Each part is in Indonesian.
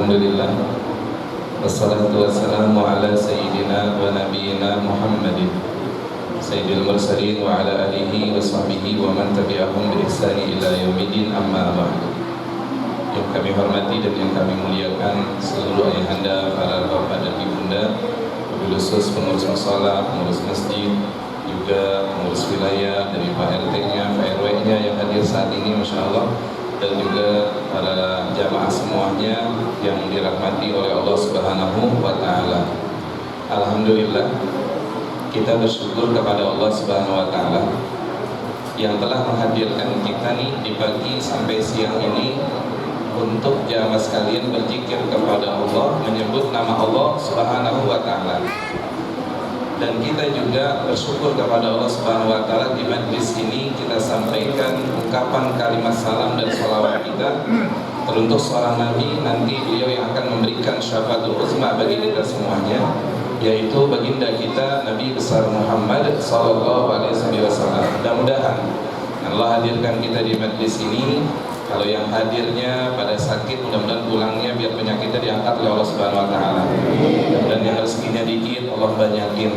Alhamdulillah, wassalatu wassalamu ala sayyidina wa nabiyina Muhammadin sayyidil mursalin wa ala alihi wa sahbihi wa man tabi'ahum bi ihsani ila yaumiddin, amma ba'du. Yang kami hormati dan yang kami muliakan seluruh ayahanda, para bapak dan ibunda, wabil khusus pengurus mushola, pengurus masjid, juga pengurus wilayah dari Pak RT-nya, Pak RW-nya yang hadir saat ini, Masya Allah, dan juga para jamaah semuanya yang dirahmati oleh Allah Subhanahu wa Ta'ala. Alhamdulillah, kita bersyukur kepada Allah Subhanahu wa Ta'ala yang telah menghadirkan kita nih di pagi sampai siang ini untuk jamaah sekalian berzikir kepada Allah, menyebut nama Allah Subhanahu wa Ta'ala. Dan kita juga bersyukur kepada Allah Subhanahu wa Ta'ala di majlis ini kita sampaikan ungkapan kalimat salam dan salawat kita teruntuk seorang Nabi, nanti beliau yang akan memberikan syafaatul uzma bagi kita semuanya, yaitu baginda kita Nabi besar Muhammad sallallahu alaihi wasallam. Mudah-mudahan Allah hadirkan kita di majlis ini. Kalau yang hadirnya pada sakit, mudah-mudahan pulangnya biar penyakitnya diangkat oleh Allah Subhanahu wa Ta'ala. Dan yang rezekinya dikit, Allah banyakin.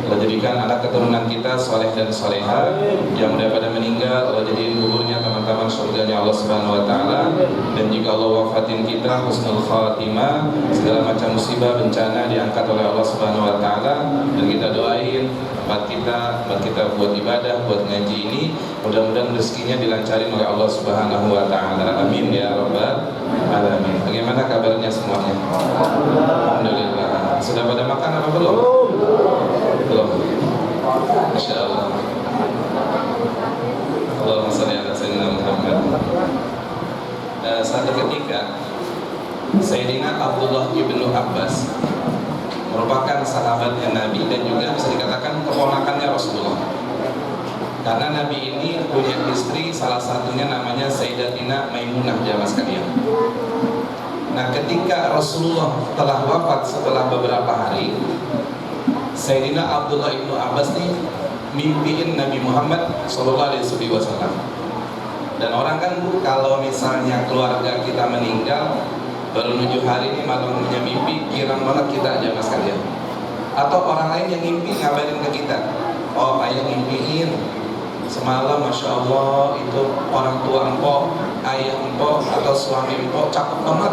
Allah jadikan anak keturunan kita soleh dan soleha. Yang daripada meninggal, Allah jadikan kuburnya teman-teman surganya Allah Subhanahu wa Ta'ala. Dan jika Allah wafatin kita husnul khatimah, segala macam musibah bencana diangkat oleh Allah Subhanahu wa Ta'ala. Dan kita doain tempat kita buat ibadah, buat ngaji ini, mudah-mudahan rezekinya dilancarin oleh Allah Subhanahu wa Ta'ala. Amin ya rabbal alamin. Bagaimana kabarnya semuanya? Alhamdulillah. Sudah pada makan apa belum? Belum. Masya Allah. Allahumma shalli ala sayyidina Muhammad. Satu ketika Sayyidina Abdullah ibnu Abbas merupakan sahabatnya Nabi dan juga bisa dikatakan keponakannya Rasulullah. Karena Nabi ini punya istri, salah satunya namanya Sayyidatina Maimunah, jamaah sekalian. Nah, ketika Rasulullah telah wafat setelah beberapa hari, Sayyidina Abdullah ibnu Abbas nih mimpiin Nabi Muhammad sallallahu alaihi wasallam. Dan orang kan kalau misalnya keluarga kita meninggal baru 7 hari ini malam punya mimpi, girang banget kita aja mas kalian. Atau orang lain yang mimpi ngabarin ke kita, oh ayah ngimpiin semalam Masya Allah itu orang tua empok, ayah empok atau suami empok cakep banget,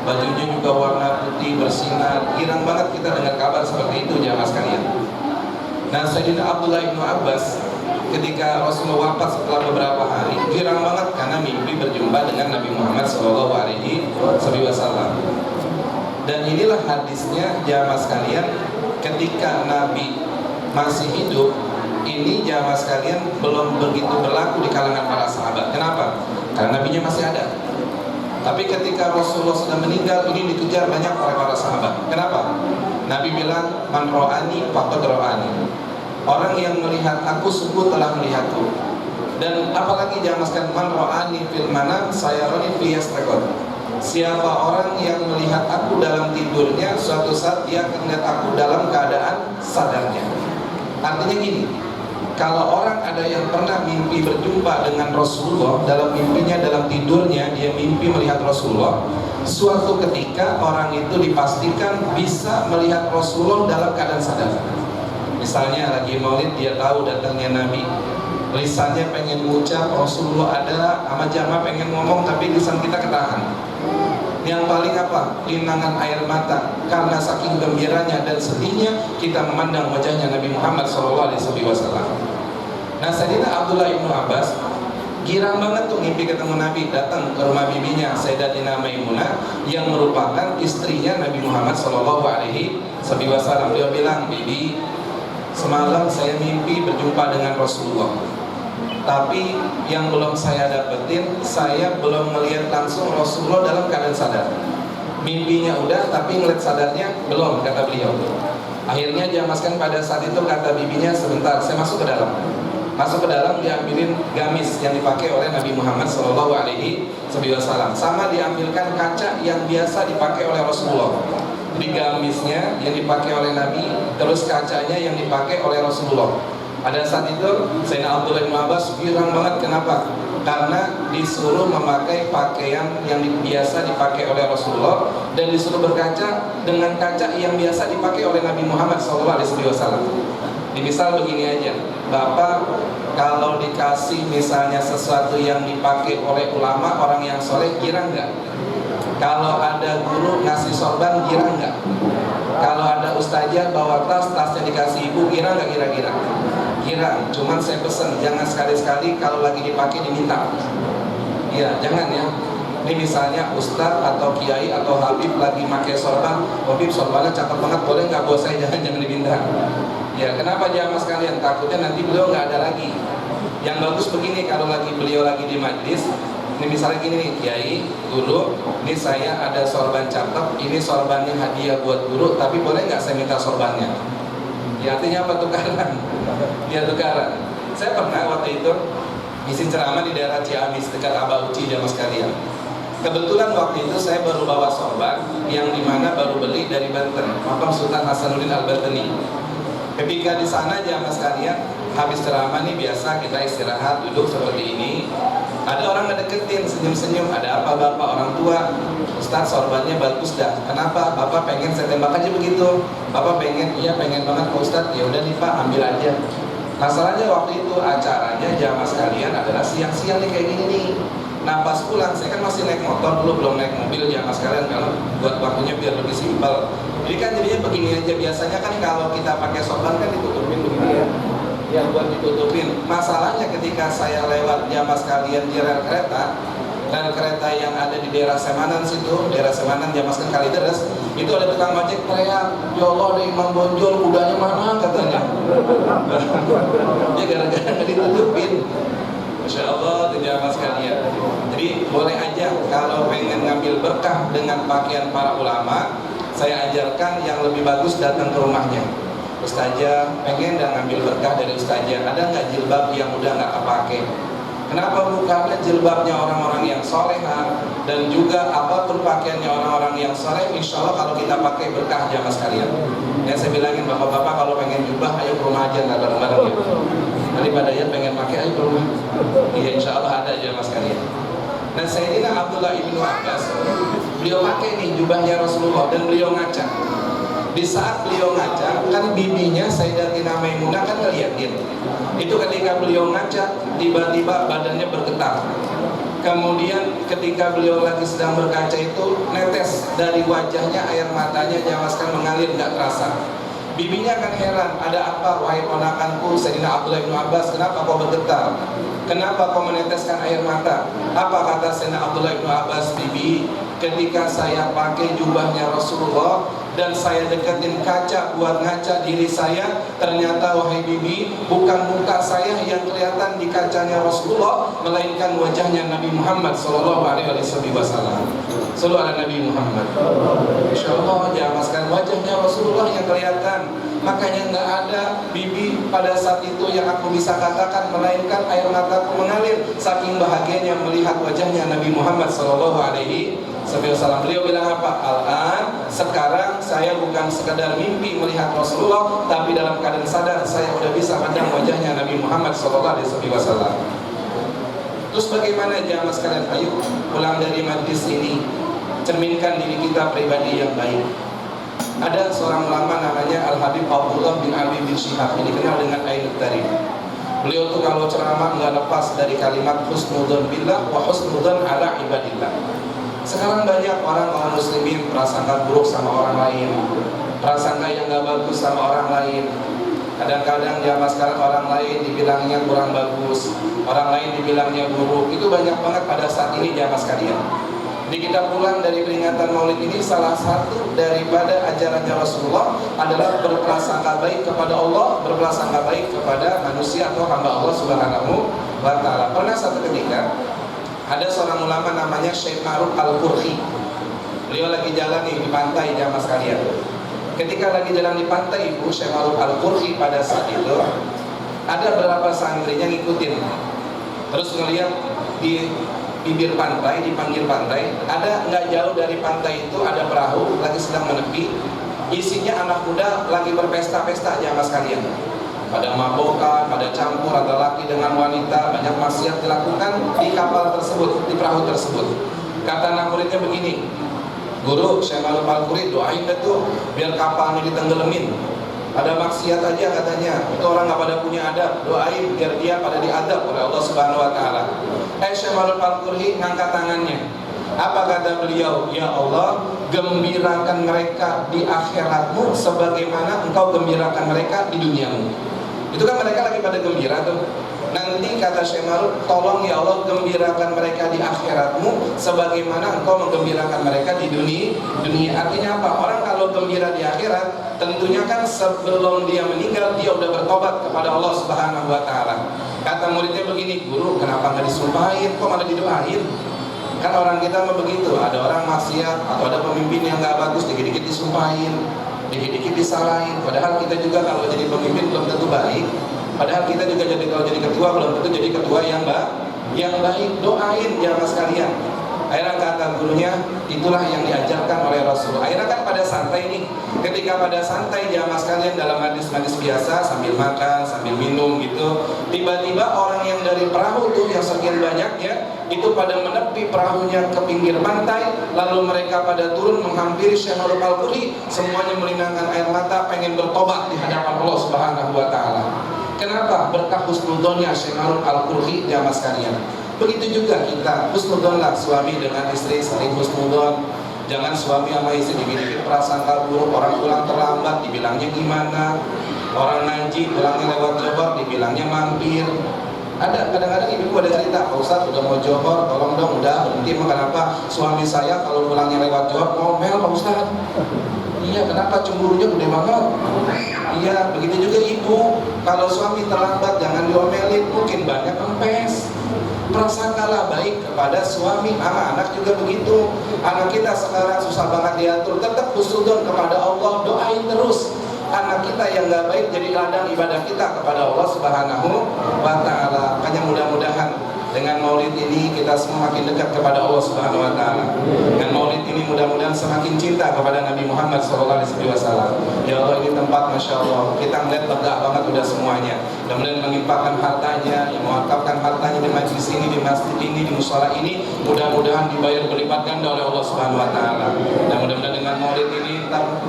bajunya juga warna putih bersinar. Girang banget kita dengar kabar seperti itu ya mas kalian. Nah, Sayyidina Abdullah ibnu Abbas ketika Rasulullah wafat setelah beberapa hari, girang banget karena mimpi berjumpa dengan Nabi Muhammad sallallahu alaihi wasallam. Dan inilah hadisnya jamaah sekalian, ketika Nabi masih hidup, ini jamaah sekalian belum begitu berlaku di kalangan para sahabat. Kenapa? Karena Nabinya masih ada. Tapi ketika Rasulullah sudah meninggal, ini dikejar banyak oleh para sahabat. Kenapa? Nabi bilang, man ro'ani faqad ro'ani. Orang yang melihat aku sungguh telah melihatku. Dan apalagi jangan sekalian, man ro'ani fil manam sayaroni fi yastaqad. Siapa orang yang melihat aku dalam tidurnya, suatu saat dia akan melihat aku dalam keadaan sadarnya. Artinya gini, kalau orang ada yang pernah mimpi berjumpa dengan Rasulullah, dalam mimpinya, dalam tidurnya dia mimpi melihat Rasulullah, suatu ketika orang itu dipastikan bisa melihat Rasulullah dalam keadaan sadar. Misalnya lagi maulid, dia tahu datangnya Nabi, lisannya pengen mengucap Rasulullah ada, sama jamaah pengen ngomong tapi lisan kita ketahan. Yang paling apa? Linangan air mata karena saking gembiranya dan sedihnya kita memandang wajahnya Nabi Muhammad SAW. Nah, Sayyidina Abdullah ibnu Abbas girang banget tuh mimpi ketemu Nabi, datang ke rumah bibinya Sayyidatina Maimunah yang merupakan istrinya Nabi Muhammad SAW. Dia bilang, bibi, semalam saya mimpi berjumpa dengan Rasulullah, tapi yang belum saya dapetin, saya belum melihat langsung Rasulullah dalam keadaan sadar. Mimpinya udah, tapi ngeliat sadarnya belum, kata beliau. Akhirnya dia masukkan pada saat itu, kata bibinya, sebentar, saya masuk ke dalam. Masuk ke dalam, diambilin gamis yang dipakai oleh Nabi Muhammad SAW. Sama diambilkan kaca yang biasa dipakai oleh Rasulullah. Jadi gamisnya yang dipakai oleh Nabi, terus kacanya yang dipakai oleh Rasulullah. Pada saat itu Sayyidina Abdullah bin Abbas girang banget. Kenapa? Karena disuruh memakai pakaian yang biasa dipakai oleh Rasulullah dan disuruh berkaca dengan kaca yang biasa dipakai oleh Nabi Muhammad SAW. Misal begini aja, Bapak kalau dikasih misalnya sesuatu yang dipakai oleh ulama, orang yang soleh, kira nggak? Kalau ada guru ngasih sorban, kira nggak? Kalau ada ustazah bawa tasnya dikasih ibu, kira nggak kira-kira? Kira. Cuman saya pesen jangan sekali-sekali kalau lagi dipakai diminta. Iya, jangan ya. Ini misalnya ustaz atau kiai atau habib lagi pakai sorban, habib sorbannya cakep banget, boleh nggak buat saya? Jangan diminta. Ya, kenapa jamaah sekalian? Takutnya nanti beliau nggak ada lagi. Yang bagus begini, kalau beliau lagi di majlis, ini misalnya gini nih, kiai, guru, ini saya ada sorban cakep, ini sorbannya hadiah buat guru, tapi boleh nggak saya minta sorbannya? Ya, artinya apa? Tukaran. Ya, tukaran. Saya pernah waktu itu ngisi ceramah di daerah Ciamis dekat Abah Uci, jamaah sekalian. Kebetulan waktu itu saya baru bawa sorban yang dimana baru beli dari Banten, Makam Sultan Hasanuddin Al-Bantani. Ketika di sana jamaah sekalian, habis ceramah nih biasa kita istirahat duduk seperti ini. Ada orang ngedeketin, senyum-senyum. Ada apa bapak? Orang tua. Ustaz, sorbannya bagus dah. Kenapa? Bapak pengen saya tembak aja begitu. Bapak pengen? Iya pengen banget Pak Ustaz. Ya udah nih Pak, ambil aja. Masalahnya waktu itu acaranya jamaah sekalian adalah siang-siang nih kayak gini nih. Nah pas pulang, saya kan masih naik motor dulu, belum naik mobil jamaah sekalian, karena buat waktunya biar lebih simpel. Jadi kan jadinya begini aja, biasanya kan kalau kita pakai sorban kan ditutupin begini ya, yang buat ditutupin. Masalahnya ketika saya lewat jamaah sekalian di rel kereta yang ada di daerah Semanan situ, daerah Semanan jamaah sekalian Kalideres, itu ada tukang ojek teriak, ya Allah ada Imam Bonjol, kudanya mana katanya. Ya gara-gara nggak ditutupin. Masya Allah, jamaah sekalian. Jadi boleh aja kalau pengen ngambil berkah dengan pakaian para ulama, saya ajarkan yang lebih bagus datang ke rumahnya. Ustazah pengen dan ngambil berkah dari ustazah, ada nggak jilbab yang udah nggak kepake? Kenapa Bu? Karena jilbabnya orang-orang yang soleha dan juga apapun pakaiannya orang-orang yang soleh, insya Allah kalau kita pakai berkah jamaah sekalian. Ya saya bilangin bapak-bapak kalau pengen jubah ayo ke rumah aja, nggak bareng-bareng ya. Daripada ya pengen pakai ayo ke rumah. Iya insya Allah ada jamaah sekalian. Nah Sayyidina Abdullah ibnu Abbas, beliau pakai nih jubahnya Rasulullah dan beliau ngaca. Di saat beliau ngaca, kan bibinya Sayyidatina Maimunah kan ngeliatin. Itu ketika beliau ngaca, tiba-tiba badannya bergetar. Kemudian ketika beliau lagi sedang berkaca itu, netes dari wajahnya air matanya jawaskan mengalir nggak terasa. Bibinya kan heran, ada apa wahai ponakanku Sayyidina Abdullah bin Abbas, kenapa kau bergetar? Kenapa kau meneteskan air mata? Apa kata Sayyidina Abdullah bin Abbas, bibi, ketika saya pakai jubahnya Rasulullah dan saya deketin kaca buat ngaca diri saya, ternyata wahai bibi, bukan muka saya yang kelihatan di kacanya Rasulullah, melainkan wajahnya Nabi Muhammad SAW. Sallu ala Nabi Muhammad. Insya Allah jamaskan wajahnya Rasulullah yang kelihatan. Makanya nggak ada bibi pada saat itu yang aku bisa katakan, melainkan air mataku mengalir saking bahagianya melihat wajahnya Nabi Muhammad SAW. Beliau bilang apa? Al-an, sekarang saya bukan sekedar mimpi melihat Rasulullah, tapi dalam keadaan sadar saya udah bisa pandang wajahnya Nabi Muhammad SAW. Terus bagaimana jamaah sekalian? Ayo pulang dari majlis ini, cerminkan diri kita pribadi yang baik. Ada seorang ulama namanya Al-Habib Abdullah bin Abi bin Syihab, ini dikenal dengan Ainut Tarif. Beliau tuh kalau ceramah nggak lepas dari kalimat husnudzon billah wa husnudzon ala ibadillah. Sekarang banyak orang kaum muslimin prasangka buruk sama orang lain, prasangka yang nggak bagus sama orang lain. Kadang-kadang jamaah sekarang orang lain dibilangnya kurang bagus, orang lain dibilangnya buruk. Itu banyak banget pada saat ini jamaah sekalian. Jadi kita pulang dari peringatan Maulid ini, salah satu daripada ajarannya Rasulullah adalah berprasangka baik kepada Allah, berprasangka baik kepada manusia atau hamba Allah Subhanahu wa Ta'ala. Pernah satu ketika ada seorang ulama namanya Syekh Ma'ruf Al-Qurhi. Beliau lagi jalan nih di pantai jamaah sekalian. Ketika lagi jalan di pantai Ibu Syekh Ma'ruf Al-Qurhi pada saat itu ada beberapa santrinya ngikutin. Terus ngelihat di bibir pantai, di pinggir pantai, ada nggak jauh dari pantai itu ada perahu lagi sedang menepi, isinya anak muda lagi berpesta-pesta jamaah sekalian. pada mabokan, pada campur antara laki dengan wanita, banyak maksiat dilakukan di kapal tersebut, di perahu tersebut. Kata anak muridnya begini, guru, Syekh Ma'ruf Al-Quri doain tuh biar kapalnya ditenggelamin. Ada maksiat aja katanya, itu orang nggak pada punya adab, doain biar dia pada diadab oleh Allah Subhanahu Wa Taala. Syekh Ma'ruf Al-Quri ngangkat tangannya. Apa kata beliau? Ya Allah, gembirakan mereka di akhiratmu sebagaimana engkau gembirakan mereka di duniamu. Itu kan mereka lagi pada gembira tuh. Nanti kata Syekh Ma'ruf, tolong ya Allah gembirakan mereka di akhiratmu sebagaimana engkau menggembirakan mereka di dunia. Artinya apa? Orang kalau gembira di akhirat, tentunya kan sebelum dia meninggal dia udah bertobat kepada Allah Subhanahu Wa Taala. Kata muridnya begini, guru kenapa nggak disumpahin? Kok malah didoain? Kan orang kita mah begitu, ada orang maksiat atau ada pemimpin yang nggak bagus, dikit-dikit disumpahin, dikit-dikit disalahin. Padahal kita juga kalau jadi pemimpin belum tentu baik. Padahal kita juga kalau jadi ketua belum tentu jadi ketua yang baik. Doain jamaah sekalian. Akhirnya kata gurunya, itulah yang diajarkan oleh Rasul. Akhirnya kan pada santai nih. Ketika pada santai jamaah sekalian dalam hadis-hadis biasa sambil makan, sambil minum gitu, tiba-tiba orang yang dari perahu tuh yang sekian banyaknya itu pada menepi perahunya ke pinggir pantai, lalu mereka pada turun menghampiri Syekh Ma'ruf Al-Quri, semuanya melinangkan air mata pengen bertobat di hadapan Allah Subhanahu Wa Taala. Kenapa? Berkah husnudzonnya Syekh Ma'ruf Al-Quri jamaah sekalian. Begitu juga kita husnudzonlah suami dengan istri, saling husnudzon. Jangan suami sama istri dibikin prasangka buruk, orang pulang terlambat dibilangnya gimana, orang ngaji pulangnya lewat johor dibilangnya mampir. Ada kadang-kadang ibu ada cerita, Pak Ustadz udah mau johor, tolong dong udah berhenti. Kenapa suami saya kalau pulangnya lewat johor ngomel Pak Ustadz? Iya, kenapa cemburunya gede banget? Iya, begitu juga ibu, kalau suami terlambat jangan diomelin, mungkin banyak kempes. Prasangkalah baik kepada suami, anak juga begitu. Anak kita sekarang susah banget diatur, tetap husnudzon kepada Allah, doain terus. Anak kita yang gak baik jadi ladang ibadah kita kepada Allah Subhanahu Wa Taala. Makanya mudah-mudahan dengan maulid ini kita semua makin dekat kepada Allah Subhanahu Wa Taala. Dengan maulid ini mudah-mudahan semakin cinta kepada Nabi Muhammad SAW. Ya Allah, ini tempat Masya Allah kita melihat lega banget udah semuanya. Mudah-mudahan mengimpakkan hartanya, yang mewakafkan hartanya di majlis ini, di masjid ini, di musola ini, mudah-mudahan dibayar berlipat ganda oleh Allah Subhanahu Wa Taala. Dan mudah-mudahan dengan maulid ini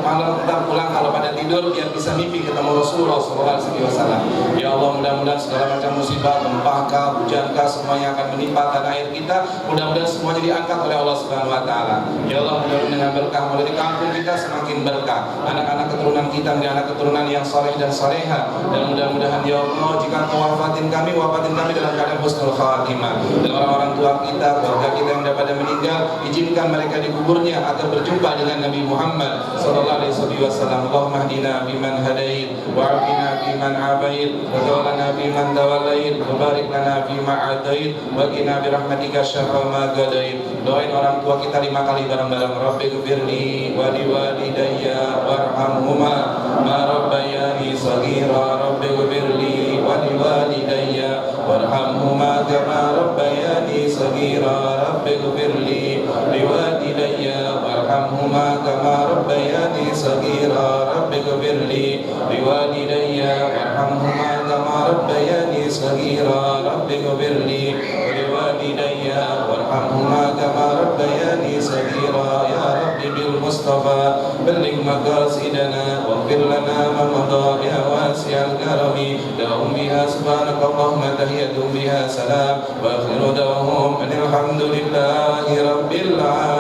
malam pulang kalau pada tidur biar bisa mimpi ketemu Rasulullah SAW. Ya Allah, mudah-mudahan segala macam musibah, gempa, hujan, semuanya akan menimpa tanah air kita, mudah-mudahan semuanya diangkat oleh Allah Subhanahu Wa Taala. Ya Allah, mudah-mudahan dengan berkah dari kampung kita semakin berkah, anak-anak keturunan kita menjadi anak keturunan yang soleh dan soleha. Dan mudah-mudahan ya Allah, jika Kau wafatin kami dalam keadaan husnul khatimah. Dan orang-orang tua kita, keluarga kita yang pada meninggal, izinkan mereka di kuburnya agar berjumpa dengan Nabi Muhammad sallallahu alaihi wasallam. Allahumma hdina biman hadait, wa'afina biman abait, wa tawallana biman tawallait, wa barik lana bima adait, wa qina birahmatika syarra ma qadait. Doain orang tua kita 5 kali bareng-bareng. Rabbighfirli wa liwalidayya warhamhuma ma rabbayani shaghira. Rabbighfirli wa liwalidayya warhamhuma kama rabbayani shaghira. Rabbighfirli liwalidayya warhamhuma kama rabbayani shaghira. Rabbighfirli liwalidayya warhamhuma kama rabbayani shaghira. Rabbighfirli liwalidayya warhamhuma kama rabbayani shaghira. Ya Rabbi bil Mustafa balligh maqasidana waghfir lana ma madha ya wasi'al karami. Lahum biha subhanaka Allahumma tahiyyatuhum biha salam wa akhiru da'wahum alhamdulillahi rabbil alamin.